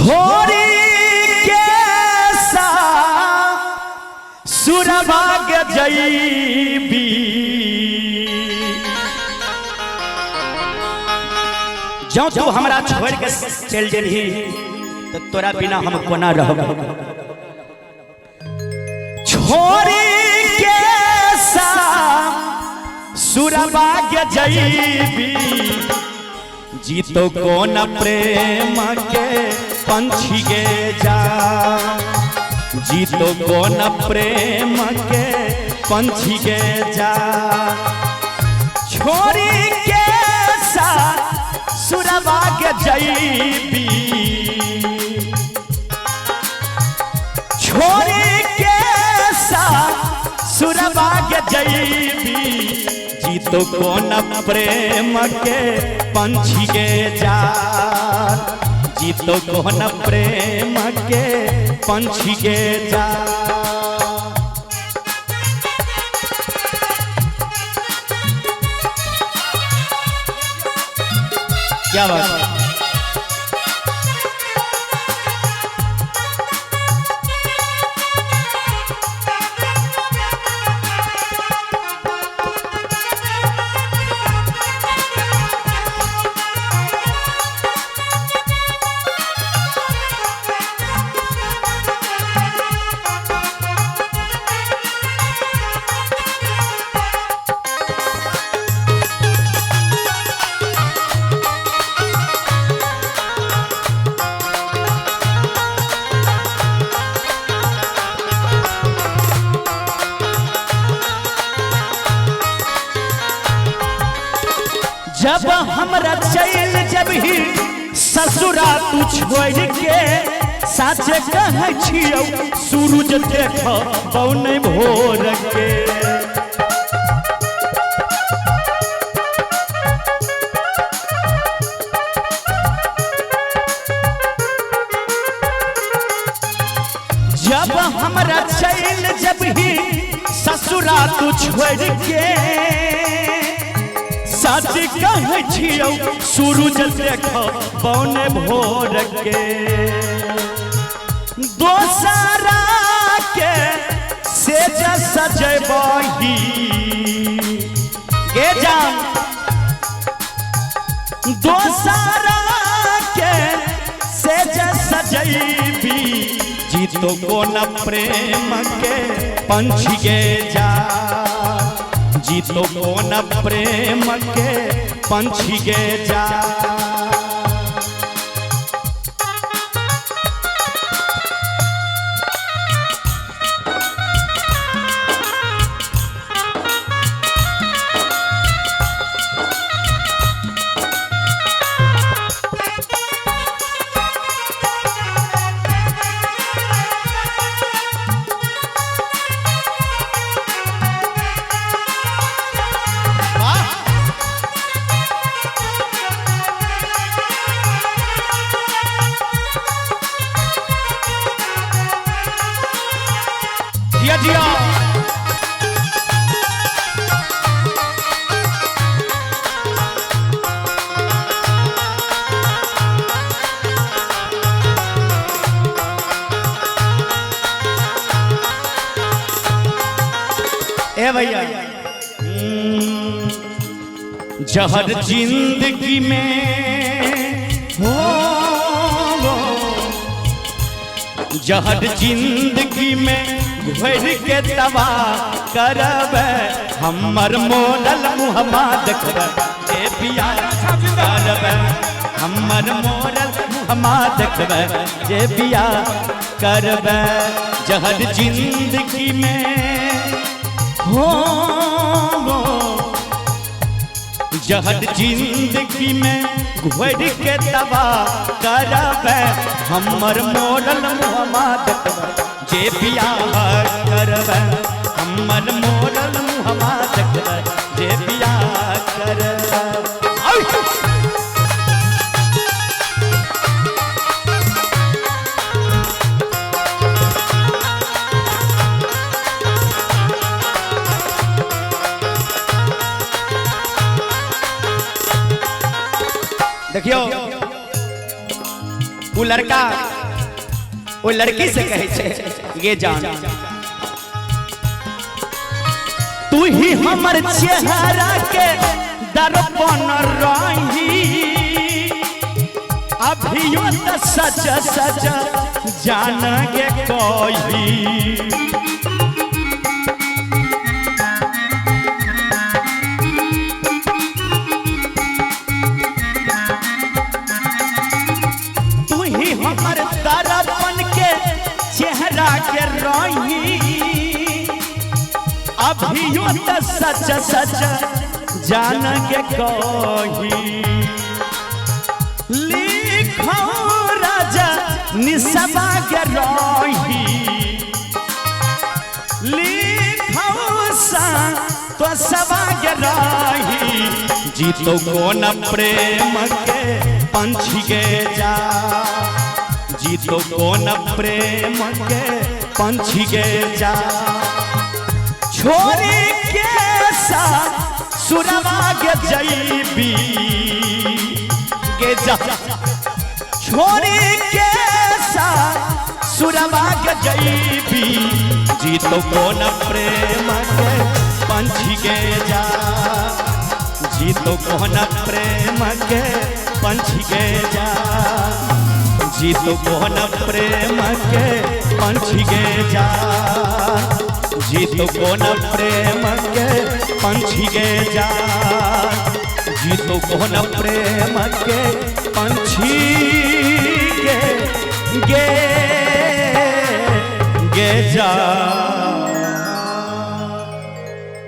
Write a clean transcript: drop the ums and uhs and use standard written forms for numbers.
छोरी के सा सुरभाग जईबी जो तू हमरा छोड़ के चल जेबही तो तोरा बिना हम कोना रहब। छोरी के सा सुरभाग जईबी जीतो कौन प्रेम के पंछी के जा जीतो कौन प्रेम के पंछी के जा छोरी के साथ सुरवा के जईबी छोरी के साथ सुरवा के जईबी जीतो कौन प्रेम के पंछी के जा जीतो कौन प्रेम के पंछी के जा। क्या बात है? जब हमरा चल जब ही ससुरा तू छोड़ के साचे कहे छियौ सूरज देख बौन भोर के जब हमरा चल जब ही ससुरा तू छोड़ के सच कहे छियौ सूरज देख बौन भोर के दोसरा के सेज सजबही के जान दोसरा के सेज सजैबी जीतो कोन प्रेम के पंछी के जा जीतो कौन प्रेम के पंछी के जा। जिया ए भैया जहर जिंदगी में हो जहर जिंदगी में घोर के तवा करब हमर मोरल मुहम्मा देखब ए पिया करब हमर मोरल मुहम्मा देखब ए पिया करब जहर जिंदगी में हो जहर जिंदगी में घोर के तवा करब हमर मोरल मुहम्मा देखब जे बियाह करब हमर मोरल मुहम्मा देखब जे बियाह करब। देखियो वो लड़का वो लड़की से कहे छे ये जान तू ही हमर चेहरा के दर्पण रही अभियो त सच सच जान के कही तू ही हमर दर्पण के चेहरा के रही अभियो त सच सच जान के कही लिखो राजा निसबा के रही लिखो सा तो सबा के रही जीतो कोन प्रेम के पंछी के जा जीतो कोन प्रेम के पंछी के जा छोरी के सा सुरवा के जईबी के जा छोरी के सा सुरवा के जईबी जीतो कोन प्रेम के पंछी के जा जीतो कोन प्रेम के पंछी के जा जीतो कोन प्रेम के पंछी के जा जीतो कोन प्रेम के पंछी के जा जीतो कोन प्रेम के पंछी के गे जा।